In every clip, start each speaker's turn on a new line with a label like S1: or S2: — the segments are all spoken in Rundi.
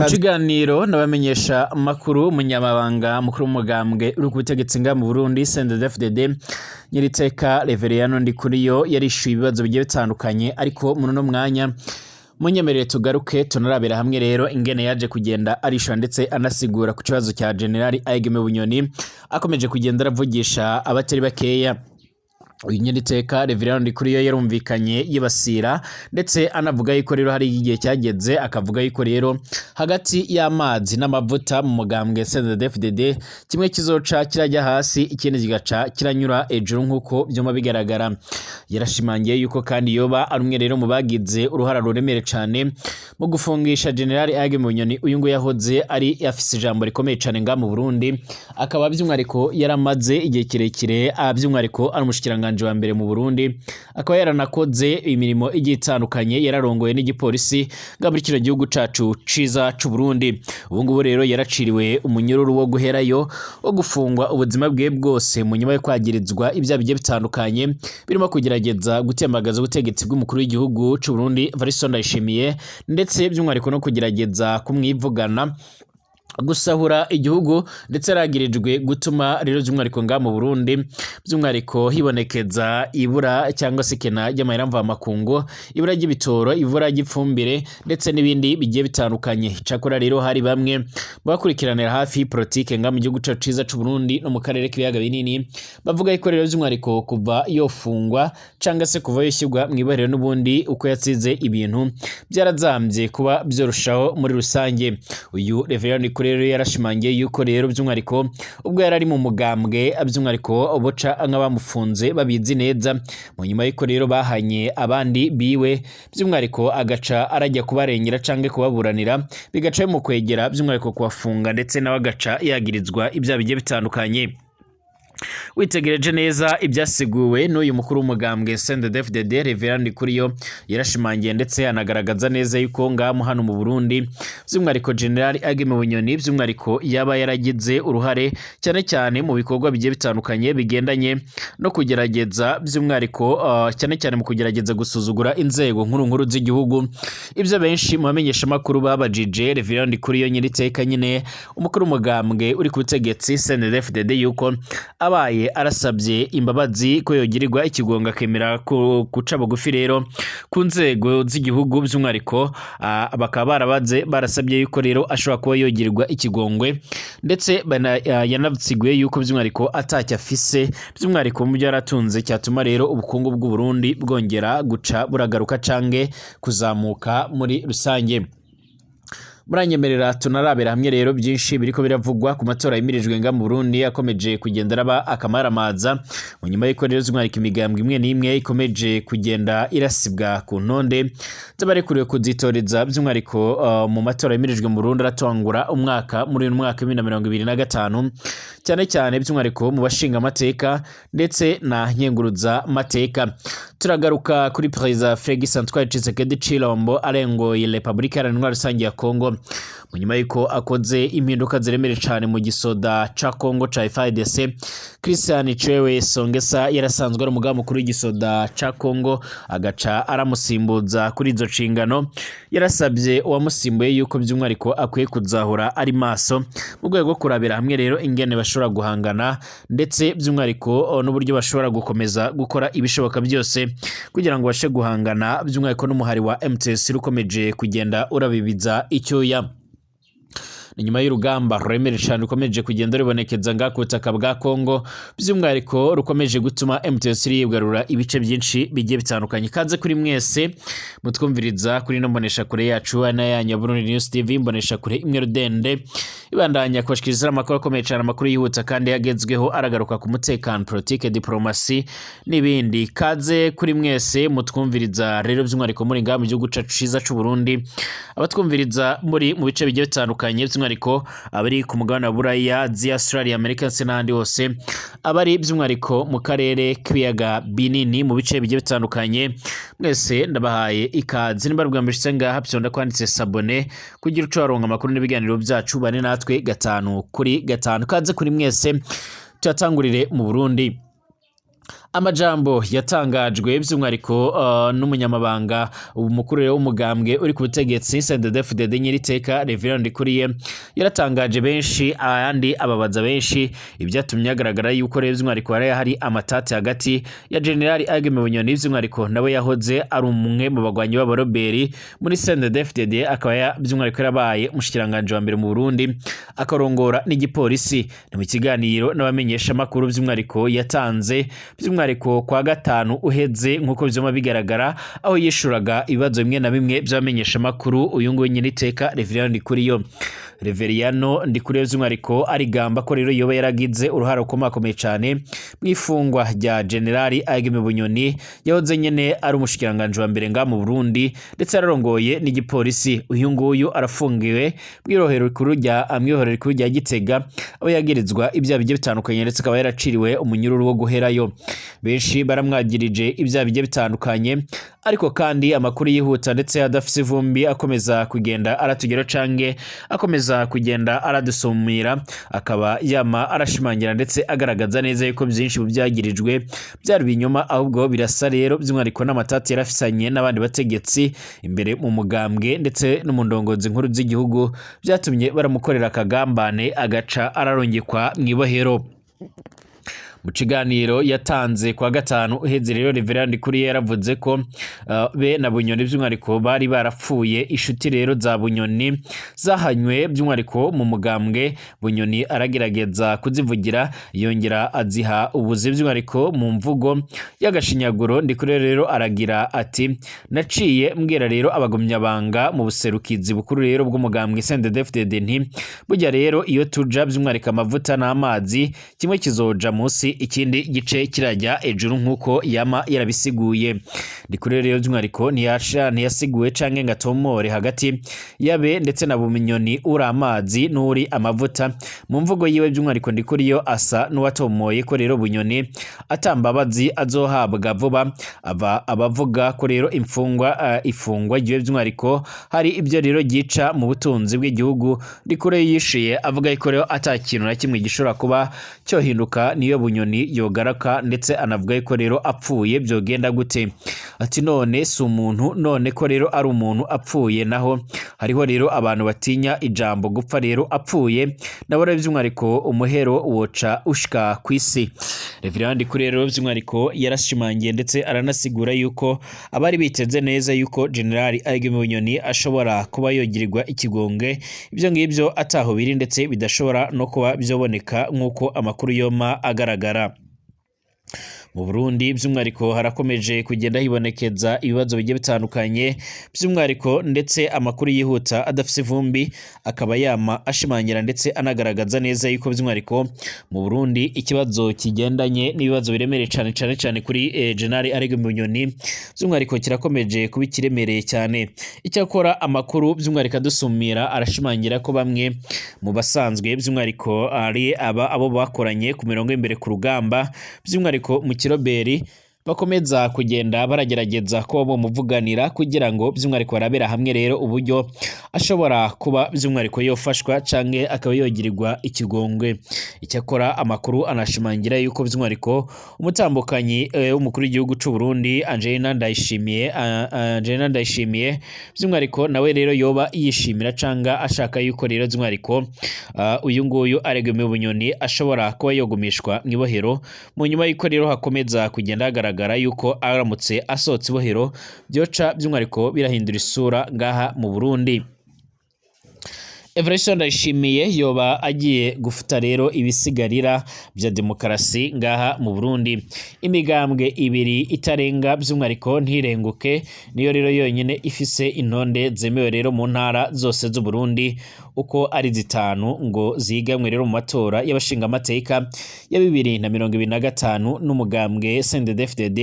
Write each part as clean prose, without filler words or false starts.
S1: Kukiganiro nabamenyesha makuru umunyamabanga mukuru w'umugambwe uri ku butegetsi nga mu Burundi CNDD-FDD Nyiriteka Reveriyano Ndikuriyo yarishuye ibibazo bigiye bitandukanye ariko muri no mwanya munyemerere tugaruke tunarabera hamwe rero ingene yaje kugenda arishura ndetse anasigura ku kibazo cya General Aigeme Bunyoni akomeje kugenda aravugisha abatari bakeya. Uyu Nyiriteka Reveriyano Ndikuriyo yarumvikanye yibasira ndetse anavuga yuko rero hari igihe cyageze akavuga yuko rero hagati y'amazi n'amavuta mu mugambwe CNDD-FDD kimwe kizoca kirajya hasi ikindi kigaca kiranyura ejuru nkuko byoma bigaragara. Yarashimangiye yuko kandi yoba arumwe rero mu bagize uruhara ruremere cyane mu gufungisha General Aigeme Bunyoni uyu ngo yahoze ari afise ijambo rikomeye cyane nga mu Burundi akaba by'umwariko yaramaze igihe kirekire by'umwariko ari umushikiranga wa mbere mu Burundi akaba yaranakoze imirimo igiye itandukanye yararongoye n'igipolisi muri kino gihugu cacu ciza c'u Burundi. Ubu ngubu rero yaraciriwe umunyururu wo guherayo wo gufungwa ubuzima bwe bwose mu nyuma yo kwagirizwa ibya bigiye bitandukanye birimo kugerageza gutembagaza ubutegetsi bw'umukuru w'igihugu c'u Burundi Evariste Ndayishimiye ndetse by'umwariko no kugerageza kumwivugana gusahura igihugu ndetse aragirijwe gutuma rero by'umwariko nga mu Burundi by'umwariko hibonekeza ibura cyangwa se kena y'amahera mva makungu ibura y'ibitoro ibura y'ipfumbire ndetse n'ibindi bigiye bitandukanye. Cakora rero hari bamwe bakurikiranira hafi politike nga mu gihugu cyacu ciza c'u Burundi no mu karere k'ibiyaga binini bavuga yuko rero by'umwariko kuva yofungwa cyangwa se kuva yishyirwa mu ibariro n'ubundi uko yatsize ibintu byarazambye kuba byorushaho muri rusange. Uyu Reveriyano rero yarashimangiye yuko rero by'umwariko ubwo yarari mu mugambwe by'umwariko boca nk'abamufunze babizi neza mu nyuma y'iko rero bahanye abandi biwe by'umwariko agaca arajya kubarengera canke kubaburanira bigaca mu kwegera by'umwariko kubafunga ndetse nawe agaca yagirizwa ibya bigiye bitandukanye. Witegereje neza ibyasiguwe n'uyu mukuru w'umugambwe CNDD-FDD Reveriyano Ndikuriyo yarashimangiye ndetse anagaragaza neza yuko ngamu hano mu Burundi by'umwariko General Aigeme Bunyoni by'umwariko yaba yaragize uruhare cyane cyane mu bikorwa bigiye bitandukanye bigendanye no kugerageza by'umwariko cyane cyane mu kugerageza gusuzugura inzego nkuru z'igihugu. Ibyo benshi mu bamenyesha makuru babajije Reveriyano Ndikuriyo Nyiriteka nyine umukuru w'umugambwe uri ku butegetsi CNDD-FDD yuko abaye arasabye imbabazi ko yogirirwa ikigonga kemera kuca bugufi rero ku nzego z'igihugu by'umwariko bakaba barasabye yuko rero ashobora kuba yogirirwa ikigongwe ndetse yanatsiguye yuko by'umwariko atacyo afise by'umwariko mu byo yaratunze cyatuma rero ubukungu bw'u Burundi bwongera guca buragaruka cange kuzamuka muri rusange. Muranyemerera tunarabera hamwe rero byinshi biriko biravugwa ku matora yimirijwe nga mu Burundi akomeje kugenda raba akamaramaza mu nyuma y'iko rero z'umwariko imigambwe imwe n'imwe ikomeje kugenda irasibwa ku ntonde z'abarekuriwe kuzitoreza by'umwariko mu matora yimirijwe mu Burundi aratangura umwaka muri uyu mwaka 2025 cyane cyane by'umwariko mu bashinga amateka ndetse na nkenguruza mateka. Turagaruka kuri President Félix Antoine Tshisekedi Tshilombo arengoye Republika Iharanira Rusange ya Kongo mu nyuma y'uko akoze impinduka ziremere cyane mu gisoda ca Kongo ca FARDC. Christian Chewe Songesa yarasanzwe ari umugaba mukuru w'igisoda ca Kongo agaca aramusimbuza kuri izo cingano. Yarasabye uwamusimbuye yuko by'umwariko akwiye kuzahura ari maso mu rwego kurabira hamwe rero ingene bashobora guhangana ndetse by'umwariko n'uburyo bashobora gukomeza gukora ibishoboka byose kugira ngo bashe guhangana by'umwariko n'umuhari wa MTS rukomeje kugenda urabibiza icyoya. Nyuma y'urugamba ruremere cyane rukomeje kugenda rubonekeza nga ku butaka bwa Kongo by'umwariko rukomeje gutuma MTS yigarura ibice byinshi bigiye bitandukanye. Kaze kuri mwese mutwumviriza kuri no mbonesha kure yacu anayanya Burundi News TV mbonesha kure imwe rudende ibandanya kwashikiriza amakuru akomeye cyane amakuru yihuta kandi yagezweho aragaruka ku mutekano politique diplomasi n'ibindi. Kaze kuri mwese mutwumviriza rero by'umwariko muri nga mu gihugu cacu ciza c'u Burundi abatwumviriza muri mu bice bigiye bitandukanye by'umwariko abari ku mugabane wa Buraya, Asia, Australia, America ndetse n'ahandi hose abari by'umwariko mu karere k'ibiyaga binini mu bice bigiye bitandukanye mwese ndabahaye ikaze nimbarubwa mbishitse ngaha byonda kwanditse sabone kugira uco waronka amakuru n'ibiganiro byacu bane natwe gatanu kuri gatanu. Kaze kuri mwese tuyatangurire mu Burundi amajambo yatangajwe by'umwariko n'umunyamabanga umukuru w'umugambwe uri ku butegetsi CNDD-FDD Nyiriteka Reverend Ndikuriye yaratangaje benshi ayandi ababaza benshi ibyatumye agaragara yuko rero by'umwariko hari amatati hagati ya General Agime Bunyoni by'umwariko nawe yahoze ari umwe mu bagwanyi b'abaroberi muri CNDD-FDD akaba by'umwariko yarabaye umushikiranganje wa mbere mu Burundi akarongora n'igipolisi ni mu kiganiro n'abamenyesha makuru by'umwariko yatanze by'umwariko kwa gatanu uheze nkuko byoma bigaragara aho yishuraga ibibazo bimwe na bimwe by'abamenyesha makuru uyu nguyu Nyiriteka Reverend Ndikuriyo Reveriano Ndikuriyo by'umwariko arigamba ko rero yoba yaragize uruhara rukomakomeye cyane mwifungwa rya General Agime Bunyoni yahoze nyene ari umushikiranganje wa mbere nga mu Burundi ndetse ararongoye n'igipolisi uyu nguyu arafungiwe mwirohero rikuru rya Gitega aho yagirizwa ibyaha bigiye bitandukanye ndetse akaba yaraciriwe umunyururu wo guherayo benshi baramwagirije ibyaha bigiye bitandukanye ariko kandi amakuru yihuta ndetse adafise ivumbi akomeza kugenda aratugero cange akomeza kugenda aradusumira akaba yama arashimangira ndetse agaragaza neza yuko byinshi byagirijwe byari binyoma ahubwo birasa rero by'umwariko n'amatati yarafisanye n'abandi bategetsi imbere mu mugambwe ndetse no mu ndongozi nkuru z'igihugu byatumye baramukorera akagambane agaca ararongekwa mwibohero mu kiganiro yatanze kwa gatanu uheze rero Reverend Ndikuriye yaravuze ko be na Bunyoni by'umwariko bari barapfuye ishuti rero za Bunyoni zahanywe by'umwariko mu mugambwe Bunyoni aragerageza kuzivugira yongera aziha ubuzi by'umwariko mu mvugo y'agashinyaguro Ndikuriye rero aragira ati naciye mbwira rero abagumyabanga mu buserukizi bukuru rero bw'umugambwe CNDD-FDD nti burya rero iyo tuja by'umwariko amavuta n'amazi kimwe kizoja munsi ikindi gice kirajya ejuru nkuko yama yarabisiguye Ndikuriye rero by'umwariko ntiyasiguwe canke ngatomore hagati yabe ndetse na Bunyoni uri amazi n'uri amavuta mu mvugo yiwe by'umwariko Ndikuriyo asa n'uwatomoye ko rero Bunyoni atambabazi azohabwa vuba abavuga ko rero ifungwa giwe by'umwariko hari ibyo rero gica mu butunzi bw'igihugu Ndikuriyo yishiye avuga ko rero atakintu na kimwe gishobora kuba cyohinduka niyo Bunyoni yogaraka ndetse anavuga ko rero apfuye byogenda gute ati none si umuntu none ko rero ari umuntu apfuye naho hariho rero abantu batinya ijambo gupfa rero apfuye nabo rero by'umwariko umuhero woca ushika kwisi Reverend Ndikuriye rero by'umwariko yarashimangiye ndetse aranasigura yuko abari biteze neza yuko General Agime Bunyoni ashobora kuba yogirirwa ikigonge ibyo ngibyo ataho biri ndetse bidashobora no kuba byoboneka nkuko amakuru yoma agaragara mu Burundi by'umwariko harakomeje kugenda hibonekeza ibibazo bigiye bitandukanye by'umwariko ndetse amakuru yihuta adafise ivumbi akaba yama ashimangira ndetse anagaragaza neza yuko by'umwariko mu Burundi ikibazo kigendanye n'ibibazo biremereye cyane kuri General Agime Bunyoni by'umwariko kirakomeje kuba kiremereye cyane icyakora amakuru by'umwariko adusumira arashimangira ko bamwe mu basanzwe by'umwariko ari abo bakoranye ku mirongo imbere ku rugamba by'umwariko mu kiroberi bakomeza kugenda baragerageza ko bamuvuganira kugira ngo by'umwariko barabera hamwe rero uburyo ashobora kuba by'umwariko yofashwa canke akaba yogirirwa ikigongwe icyakora amakuru anashimangira yuko by'umwariko umutambukanyi w'umukuru w'igihugu cy'u Burundi Angelina Ndayishimiye by'umwariko nawe rero yoba yishimira canga ashaka yuko rero by'umwariko uyu nguyu Agime Bunyoni ashobora kuba yogumishwa mwibohero mu nyuma yuko rero hakomeza kugenda hagaragara yuko aramutse asohotse ibohero byoca by'umwariko birahindura isura ngaha mu Burundi Everest Ndayishimiye yoba agiye gufuta rero ibisigarira bya demokarasi ngaha mu Burundi imigambwe ibiri itarenga by'umwariko ntirenguke niyo rero yonyine ifise intonde zemewe rero mu ntara zose z'u Burundi uko ari zitanu ngo zigamwe rero mu matora y'abashinga amateka ya 2025 n'umugambwe CNDD-FDD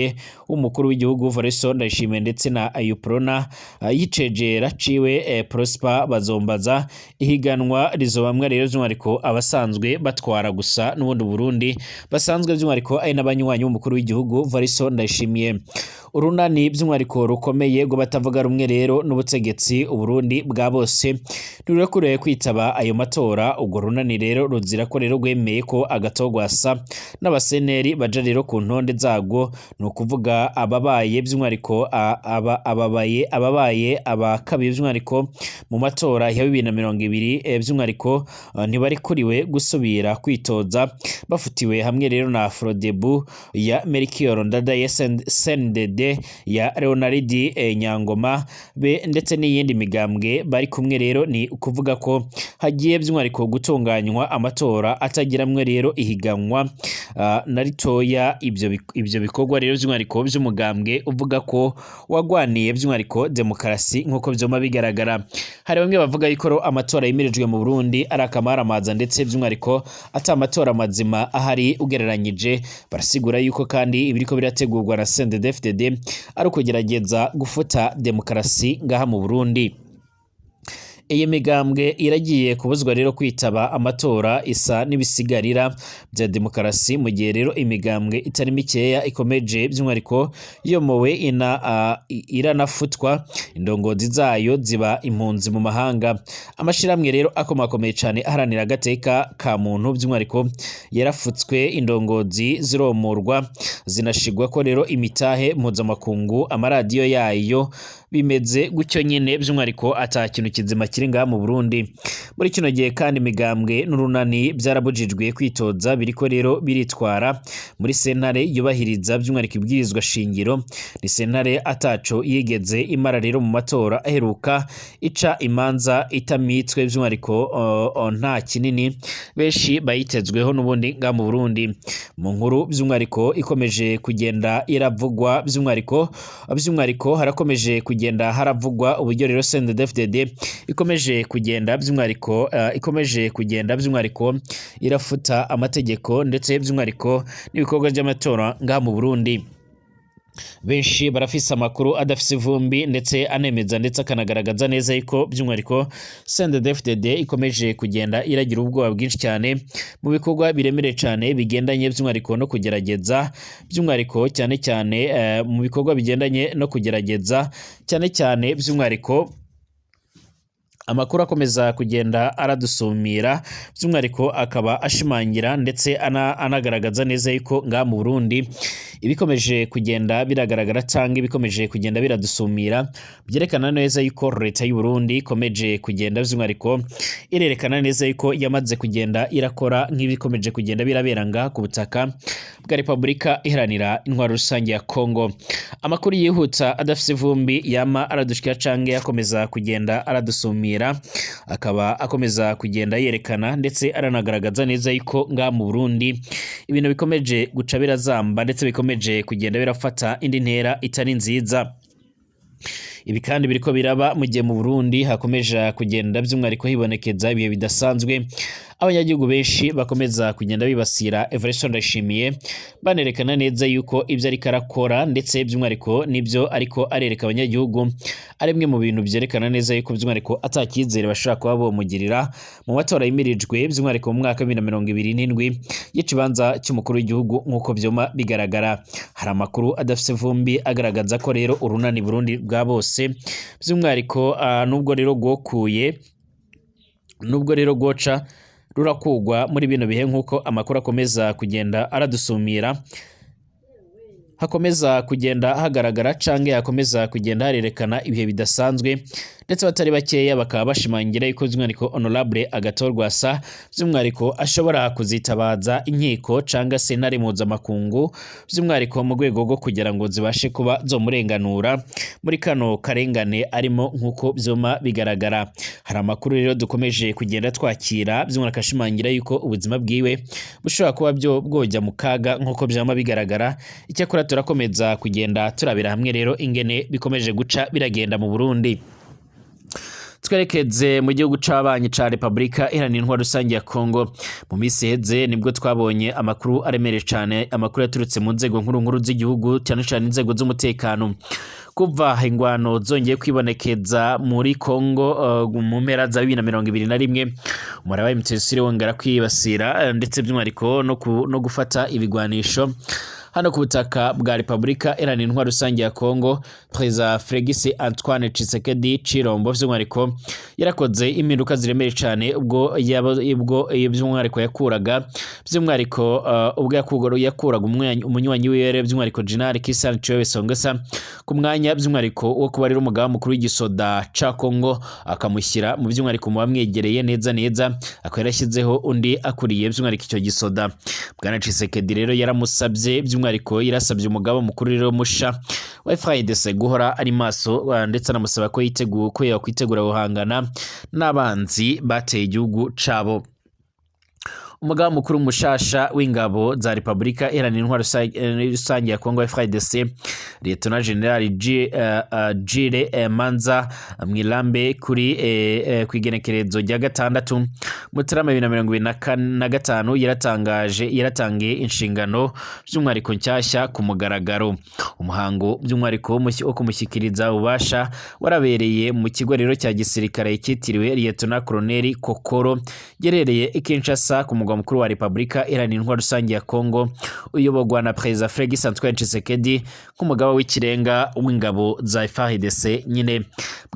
S1: w'umukuru w'igihugu Everest Ndayishimiye ndetse na Ayuprona yicegera ciwe Prosper Bazombaza ihiganwa rizobamwe rero by'umwariko abasanzwe batwara gusa n'ubundi Burundi basanzwe by'umwariko ari n'abanywanyi b'umukuru w'igihugu Everest Ndayishimiye urunani by'umwihariko rukomeye ngo batavuga rumwe rero n'ubutegetsi Uburundi bwa bose ntirurekuriwe kwitaba ayo matora. Ubwo runani rero ruzira ko rero rwemeye ko agatogwasa n'abaseneri baja rero ku ntonde zago, no kuvuga ababaye by'umwihariko ababaye abakabiye by'umwihariko mu matora ya 2020 by'umwihariko ntibari kuriwe gusubira kwitoza, bafutiwe hamwe rero na Frodebu ya Melchior Ndadaye, CNDD ya Leonard Nyangoma be ndetse n'iyindi migambwe bari kumwe rero. Ni ukuvuga ko hagiye by'umwihariko gutunganywa amatora atagiramwe rero ihiganwa na ritoya. Ibyo bikorwa rero by'umwihariko by'umugambwe uvuga ko wagwaniye by'umwihariko demokarasi nk'uko byoma bigaragara. Hari bamwe bavuga yuko amatora yimirijwe mu Burundi ari akamaramaza ndetse by'umwihariko ata amatora mazima ahari ugereranyije. Barasigura yuko kandi ibiriko birategurwa na CNDD-FDD ari ukugerageza gufuta demokarasi ngaha mu Burundi. Iyi migambwe iragiye kubuzwa rero kwitaba amatora isa n'ibisigarira bya demokarasi, mu gihe rero imigambwe itari mikeya ikomeje by'umwihariko yomowe iranafutwa, indongozi zayo ziba impunzi mu mahanga. Amashiramwe rero akomakomeye cyane aharanira agateka ka muntu by'umwihariko yarafutswe, indongozi ziromorwa, zinashigwa ko rero imitahe mpuzamakungu, amaradiyo yayo bimeze gutyo nyine by'umwihariko ata kintu kizima kiri ngaha mu Burundi. Muri kino gihe kandi imigambwe n'urunani byarabujijwe kwitoza, biriko rero biritwara muri sentare yubahiriza by'umwihariko ibwirizwa shingiro. Ni sentare ataco yigeze imara rero mu matora aheruka, ica imanza itamitswe by'umwihariko nta kinini benshi bayitezweho n'ubundi ngaha mu Burundi. Mu nkuru by'umwihariko ikomeje kugenda iravugwa by'umwihariko harakomeje kugenda haravugwa uburyo rero CNDD-FDD ikomeje kugenda by'umwihariko irafuta amategeko ndetse by'umwihariko n'ibikorwa by'amatora ngaha mu Burundi. Benshi barafise amakuru adafise ivumbi ndetse anemeza ndetse akanagaragaza neza yuko by'umwihariko CNDD-FDD ikomeje kugenda iragira ubwoba bwinshi cyane mu bikorwa biremereye cyane bigendanye by'umwihariko no kugerageza by'umwihariko cyane mu bikorwa bigendanye no kugerageza cyane by'umwihariko amakuru akomeza kugenda aradusumira by'umwihariko akaba ashimangira ndetse anagaragaza neza yuko ngaha mu Burundi ibikomeje kugenda biragaragara cyangwa ibikomeje kugenda biradusumira, byerekana neza yuko leta y'u Burundi ikomeje kugenda by'umwihariko irerekana neza yuko yamaze kugenda irakora nk'ibikomeje kugenda biraberanga ku butaka bwa Repubulika Iharanira Intwaro Rusange ya Kongo. Amakuru yihuta adafise ivumbi yama aradushikira canke yakomeza kugenda aradusumira, akaba akomeza kugenda yerekana ndetse aranagaragaza neza yuko ngaha mu Burundi ibintu bikomeje guca birazamba ndetse bikomeje kugenda birafata indi ntera itari nziza. Ibi kandi biriko biraba mu gihe mu Burundi hakomeje kugenda by'umwihariko hibonekeza ibihe bidasanzwe, abanyagihugu benshi bakomeza kugenda bibasira Evariste Ndayishimiye, banerekana neza yuko ibyo ariko arakora ndetse by'umwihariko nibyo ariko arereka abanyagihugu ari bimwe mu bintu byerekana neza yuko by'umwihariko atakizere bashaka kuba bomugirira mu matora yimirijwe by'umwihariko mu mwaka wa 2027 y'ikibanza cy'umukuru w'igihugu nk'uko byoma bigaragara. Hari amakuru adafise vumbi agaragaza ko rero urunani Burundi bwa bose by'umwihariko nubwo rero goca rurakugwa muri bino bihe nk'uko amakuru akomeza kugenda aradusumira, hakomeza kugenda hagaragara canke hakomeza kugenda harerekana ibihe bidasanzwe ndetse batari bakeya bakaba bashimangira yuko by'umwihariko Honorable Agathon Rwasa by'umwihariko ashobora kuzitabaza inkiko canga sentare mpuzamakungu by'umwihariko mu rwego rwo kugira ngo zibashe kuba zomurenganura muri kano karengane arimo nk'uko byoma bigaragara. Hari amakuru rero dukomeje kugenda twakira by'umwihariko ashimangira yuko ubuzima bwiwe bushobora kuba byo bwojya mu kaga nk'uko byoma bigaragara. Icyakora turakomeza kugenda turabira hamwe rero ingene bikomeje guca biragenda mu Burundi. Twerekeze mu gihugu c'abanyi ca Repubulika Iharanira Intwaro Rusange ya Kongo. Mu minsi iheze nibwo twabonye amakuru aremereye cyane, amakuru yaturutse mu nzego nkuru z'igihugu cyane cyane inzego z'umutekano. Kuva ingwano zongeye kwibonekeza muri Kongo mu mpera za 2021, umuraba w'imitsisire wongera kwibasira ndetse by'umwihariko no gufata ibigwanisho. hano ku butaka bwa Repubulika Iharanira Intwaro Rusange ya Kongo. Perezida Félix Antoine Tshisekedi Tshilombo by'umwihariko yarakoze impinduka ziremeye cyane ubwo by'umwihariko yakuraga by'umwihariko ubwo yakuraga umunywanyi wiwe by'umwihariko General Christian Chiwewe Songesa ku mwanya by'umwihariko wo kuba rero umugaba mukuru w'igisoda ca Kongo, akamushyira mu by'umwihariko mu bamwegereye neza akaba yarashyizeho undi akuriye by'umwihariko icyo gisoda. Bwana Tshisekedi rero yaramusabye by'umwihariko yarasabye umugaba mukuru rero musha wa FARDC guhora ari maso, ndetse anamusaba ko yakwitegura guhangana n'abanzi bateye igihugu cabo. Umugaba mukuru mushasha w'ingabo za Repubulika Iharanira Intwaro Rusange ya Kongo FARDC Lieutenant General Jules Manza Mwilambe kuri kwigenekerezo rya 6 Mutarama 2025 yaratangiye inshingano by'umwihariko nshyashya ku mugaragaro. Umuhango by'umwihariko wo kumushyikiriza ububasha warabereye mu kigo rero cya gisirikare cyitiriwe Lieutenant Colonel Kokoro gerereye Kinshasa ku mugwa mukuru wa Repubulika Iharanira Intwaro Rusange ya Kongo, uyoborwa na Perezida Félix Antoine Tshisekedi nk'umugaba w'ikirenga w'ingabo za FARDC nyine.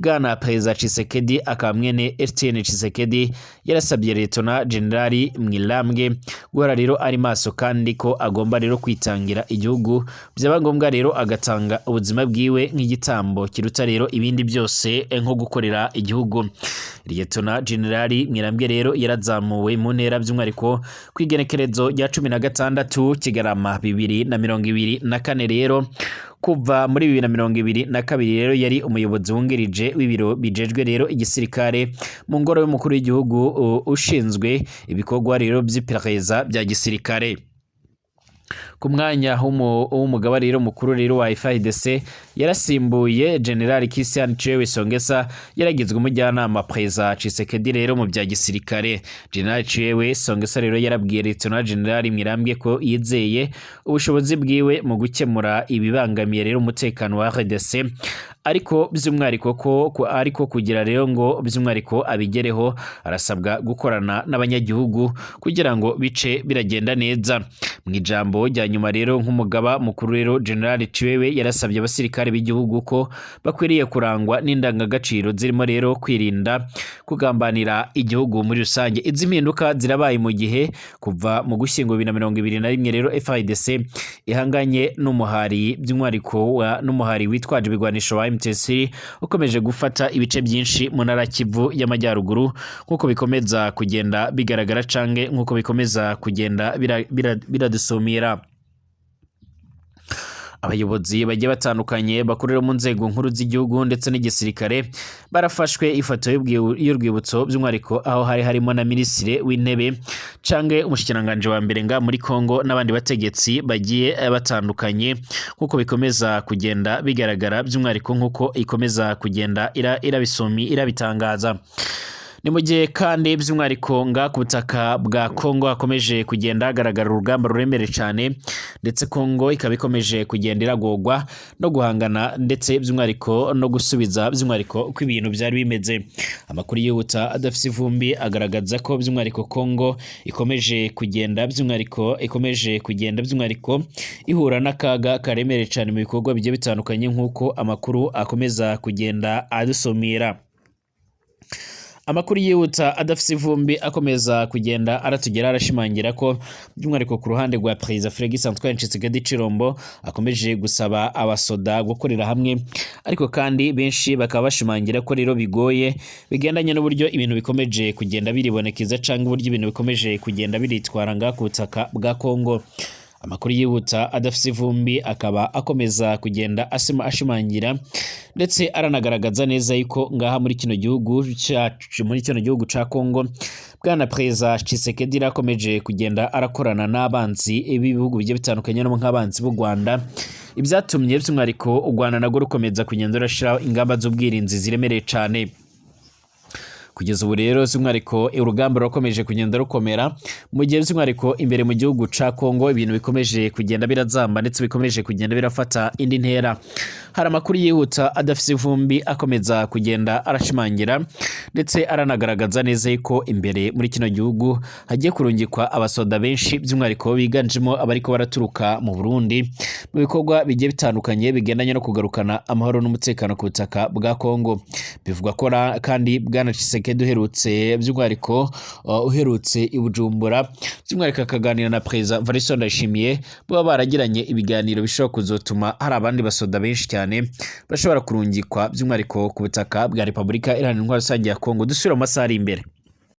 S1: Bwana Perezida Tshisekedi akaba mwene Etienne Tshisekedi yarasabye Lieutenant General Mwilambwe guhora rero ari maso kandi ko agomba rero kwitangira igihugu, byaba ngombwa rero agatanga ubuzima bwiwe nk'igitambo kiruta rero ibindi byose nko gukorera igihugu. Lieutenant General Mwilambwe rero yarazamuwe mu ntera by'umwihariko kwigenekerezo rya 16 Kigarama 2024 rero. Kuva muri 2022 rero yari umuyobozi wungirije w'ibiro bijejwe rero igisirikare mu ngoro y'umukuru w'igihugu ushinzwe ibikorwa rero by'iperereza bya gisirikare. Ku mwanya w'umugaba rero mukuru rero wa FARDC yarasimbuye General Christian Chiwewe Songesa yaragizwe umujyanama Perezida Tshisekedi rero mu bya gisirikare. General Chiwewe Songesa rero yarabwiye Lieutenant General Mwilambwe ko yizeye ubushobozi bwiwe mu gukemura ibibangamiye rero umutekano wa FARDC, ariko by'umwihariko ariko kugira rero ngo by'umwihariko abigereho arasabwa gukorana n'abanyagihugu kugira ngo bice biragenda neza. Mu ijambo rya nyuma rero nk'umugaba mukuru rero General Chiwewe yarasabye abasirikare b'igihugu ko bakwiriye kurangwa n'indangagaciro zirimo rero kwirinda kugambanira igihugu muri rusange. Izi mpinduka zirabaye mu gihe kuva mu Gushyingo 2021 rero FARDC ihanganye n'umuhari by'umwihariko n'umuhari witwaje ibigwanisho wa M23 ukomeje gufata ibice byinshi mu ntara Kivu y'Amajyaruguru nk'uko bikomeza kugenda bigaragara canke nk'uko bikomeza kugenda biradusumira. Abayobozi bagiye batandukanye bakorera mu nzego nkuru z'igihugu ndetse n'igisirikare barafashwe ifoto y'urwibutso by'umwihariko aho harimo na Minisitiri w'Intebe canke umushikiranganje wa mbere nga muri Kongo n'abandi bategetsi bagiye batandukanye nk'uko bikomeza kugenda bigaragara by'umwihariko nk'uko ikomeza kugenda irabitangaza. Ni mu gihe kandi by'umwihariko nga ku butaka bwa Kongo hakomeje kugenda hagaragara urugamba ruremereye cyane, ndetse Kongo ikaba ikomeje kugenda iragorwa no guhangana ndetse by'umwihariko no gusubiza by'umwihariko uko ibintu byari bimeze. Amakuru yihuta adafite ivumbi agaragaza ko by'umwihariko Kongo ikomeje kugenda by'umwihariko ihura n'akaga karemereye cyane mu bikorwa bigiye bitandukanye nk'uko amakuru akomeza kugenda adusomera. Amakuru yihuta adafite ivumbi akomeza kugenda aratugera arashimangira ko by'umwihariko ku ruhande rwa Perezida Félix Antoine Tshisekedi Tshilombo akomeje gusaba abasoda gukorera hamwe, ariko kandi benshi bakaba bashimangira ko rero bigoye bigendanye n'uburyo ibintu bikomeje kugenda biribonekeza cyangwa uburyo ibintu bikomeje kugenda biritwara nga ku butaka bwa Kongo. Amakuru yihuta adafite ivumbi akaba akomeza kugenda ashimangira ndetse aranagaragaza neza yuko ngaha muri kino gihugu ca Kongo Bwana Perezida Tshisekedi rakomeje kugenda arakorana n'abanzi b'ibihugu bigiye bitandukanye no nk'abanzi b'u Rwanda, ibyatumye by'umwihariko u Rwanda nago rukomeza kugenda rashiraho ingamba z'ubwirinzi ziremereye cyane. kugeza ubu rero by'umwihariko urugamba rurakomeje kugenda rukomera mu gihe by'umwihariko imbere mu gihugu ca Kongo ibintu bikomeje kugenda birazamba ndetse bikomeje kugenda birafata indi ntera. Hari amakuru yihuta adafise ivumbi akomeza kugenda arashimangira ndetse aranagaragaza neza ko imbere muri kino gihugu hagiye kurungikwa abasoda benshi by'umwihariko biganjemo abariko baraturuka mu Burundi mu bikorwa bigiye bitandukanye bigendanye no kugarukana amahoro n'umutekano ku butaka bwa Kongo. Bivugwa ko kandi Bwana Tshisekedi by'umwihariko uherutse i Bujumbura by'umwihariko akaganira na Perezida Evariste Ndayishimiye baba baragiranye ibiganiro bishobora kuzotuma hari abandi basoda benshi cyane bashobora kurungikwa by'umwihariko ku butaka bwa Repubulika Iharanira Intwaro Rusange ya Kongo. Dusubira mu masaha ari imbere.